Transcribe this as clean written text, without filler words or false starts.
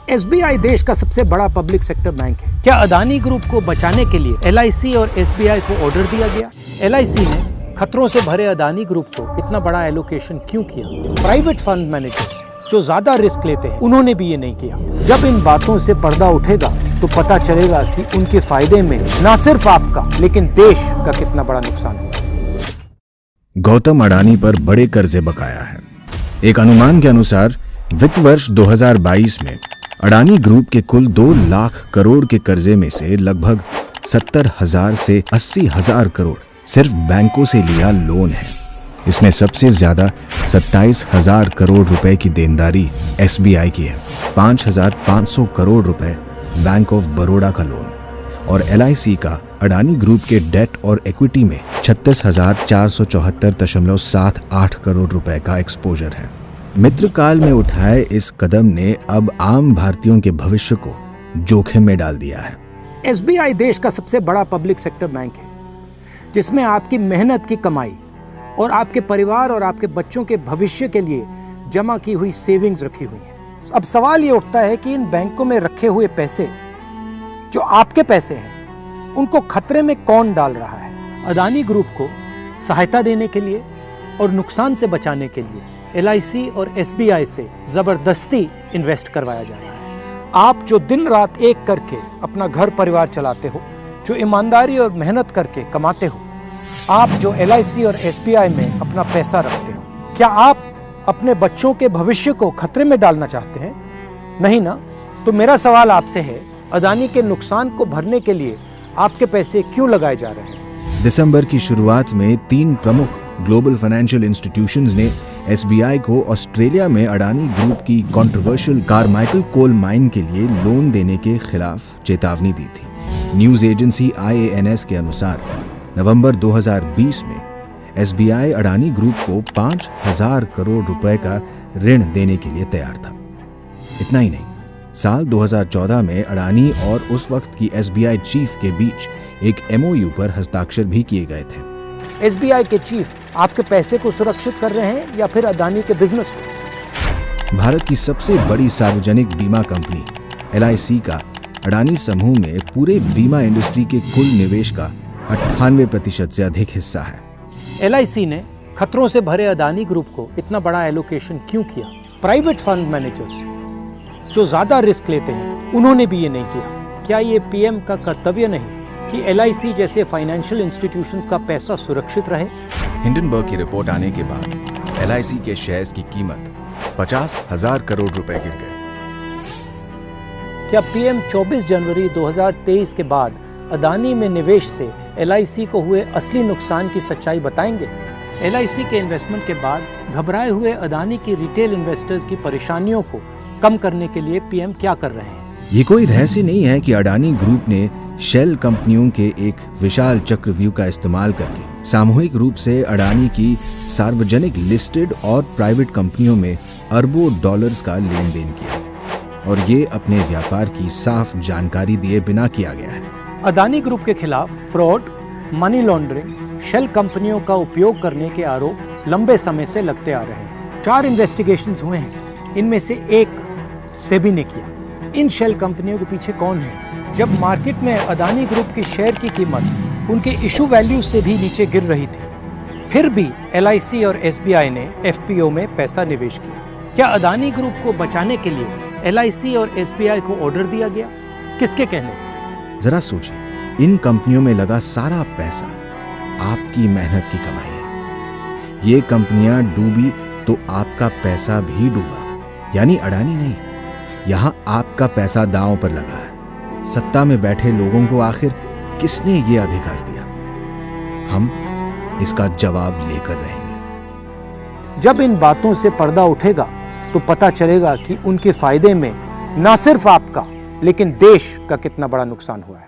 SBI देश का सबसे बड़ा पब्लिक सेक्टर बैंक है। क्या अदानी ग्रुप को बचाने के लिए एलआईसी और एसबीआई को ऑर्डर दिया गया? एलआईसी ने खतरों से भरे अदानी ग्रुप को इतना बड़ा एलोकेशन क्यों किया? प्राइवेट फंड मैनेजर्स जो ज्यादा रिस्क लेते हैं उन्होंने भी ये नहीं किया। जब इन बातों से पर्दा उठेगा तो पता चलेगा कि उनके फायदे में न सिर्फ आपका लेकिन देश का कितना बड़ा नुकसान हुआ। गौतम अडानी पर बड़े कर्जे बकाया है। एक अनुमान के अनुसार वित्त वर्ष 2022 में अडानी ग्रुप के कुल 2 लाख करोड़ के कर्जे में से लगभग 70,000 से 80,000 करोड़ सिर्फ बैंकों से लिया लोन है। इसमें सबसे ज्यादा 27,000 करोड़ रुपए की देनदारी एसबीआई की है, 5,500 करोड़ रुपए बैंक ऑफ बड़ौदा का लोन और एलआईसी का अडानी ग्रुप के डेट और इक्विटी में 36,474.78 करोड़ रुपए का एक्सपोजर है। मित्रकाल में उठाए इस कदम ने अब आम भारतीयों के भविष्य को जोखिम में डाल दिया है। एसबीआई देश का सबसे बड़ा पब्लिक सेक्टर बैंक है जिसमें आपकी मेहनत की कमाई और आपके परिवार और आपके बच्चों के भविष्य के लिए जमा की हुई सेविंग्स रखी हुई है। अब सवाल ये उठता है कि इन बैंकों में रखे हुए पैसे जो आपके पैसे हैं उनको खतरे में कौन डाल रहा है? अदानी ग्रुप को सहायता देने के लिए और नुकसान से बचाने के लिए एलआईसी और एसबीआई से जबरदस्ती इन्वेस्ट करवाया जा रहा है। आप जो दिन रात एक करके अपना घर परिवार चलाते हो, जो ईमानदारी और मेहनत करके कमाते हो, आप जो एलआईसी और एसबीआई में अपना पैसा रखते हो, क्या आप अपने बच्चों के भविष्य को खतरे में डालना चाहते हैं? नहीं ना? तो मेरा सवाल आपसे है, अदानी के नुकसान को भरने के लिए आपके पैसे क्यों लगाए जा रहे हैं? दिसंबर की शुरुआत में 3 प्रमुख ग्लोबल फाइनेंशियल इंस्टीट्यूशंस ने एसबीआई को ऑस्ट्रेलिया में अडानी ग्रुप की कंट्रोवर्शियल कारमाइकल कोल माइन के लिए लोन देने के खिलाफ चेतावनी दी थी। न्यूज एजेंसी IANS के अनुसार नवंबर 2020 में एसबीआई अडानी ग्रुप को 5,000 करोड़ रुपए का ऋण देने के लिए तैयार था। इतना ही नहीं, साल 2014 में अडानी और उस वक्त की एसबीआई चीफ के बीच एक MOU पर हस्ताक्षर भी किए गए थे। एसबीआई के चीफ आपके पैसे को सुरक्षित कर रहे हैं या फिर अदानी के बिजनेस को? भारत की सबसे बड़ी सार्वजनिक बीमा कंपनी एलआईसी का अडानी समूह में पूरे बीमा इंडस्ट्री के कुल निवेश का 98% से अधिक हिस्सा है। एलआईसी ने खतरों से भरे अदानी ग्रुप को इतना बड़ा एलोकेशन क्यों किया? प्राइवेट फंड मैनेजर्स जो ज्यादा रिस्क लेते हैं उन्होंने भी ये नहीं किया। क्या ये पीएम का कर्तव्य नहीं कि एलआईसी जैसे फाइनेंशियल इंस्टीट्यूशंस का पैसा सुरक्षित रहे? हिंडनबर्ग की रिपोर्ट आने के बाद एलआईसी के शेयर्स की कीमत 50,000 करोड़ रुपए गिर गए। क्या पीएम 24 जनवरी 2023 के बाद अदानी में निवेश से एलआईसी को हुए असली नुकसान की सच्चाई बताएंगे? एलआईसी के इन्वेस्टमेंट के बाद घबराए हुए अदानी की रिटेल इन्वेस्टर्स की परेशानियों को कम करने के लिए पीएम क्या कर रहे हैं? ये कोई रहस्य नहीं है कि अडानी ग्रुप ने शेल कंपनियों के एक विशाल चक्रव्यूह का इस्तेमाल करके सामूहिक रूप से अडानी की सार्वजनिक लिस्टेड और प्राइवेट कंपनियों में अरबों डॉलर्स का लेन देन किया और ये अपने व्यापार की साफ जानकारी दिए बिना किया गया है। अदानी ग्रुप के खिलाफ फ्रॉड, मनी लॉन्ड्रिंग, शेल कंपनियों का उपयोग करने के आरोप लंबे समय से लगते आ रहे हैं। 4 इन्वेस्टिगेशंस हुए हैं, इनमें से एक सेबी ने किया। इन शेल कंपनियों के पीछे कौन है? जब मार्केट में अदानी ग्रुप की शेयर की कीमत उनके इशू वैल्यू से भी नीचे गिर रही थी, फिर भी एलआईसी और एसबीआई ने एफपीओ में पैसा निवेश किया। क्या अदानी ग्रुप को बचाने के लिए एलआईसी और एसबीआई को ऑर्डर दिया गया? किसके कहने? जरा सोचिए, इन कंपनियों में लगा सारा पैसा आपकी मेहनत की कमाई है। ये कंपनियां डूबी तो आपका पैसा भी डूबा, यानी अडानी नहीं, यहां आपका पैसा दांव पर लगा है। सत्ता में बैठे लोगों को आखिर किसने ये अधिकार दिया? हम इसका जवाब लेकर रहेंगे। जब इन बातों से पर्दा उठेगा तो पता चलेगा कि उनके फायदे में न सिर्फ आपका लेकिन देश का कितना बड़ा नुकसान हुआ है।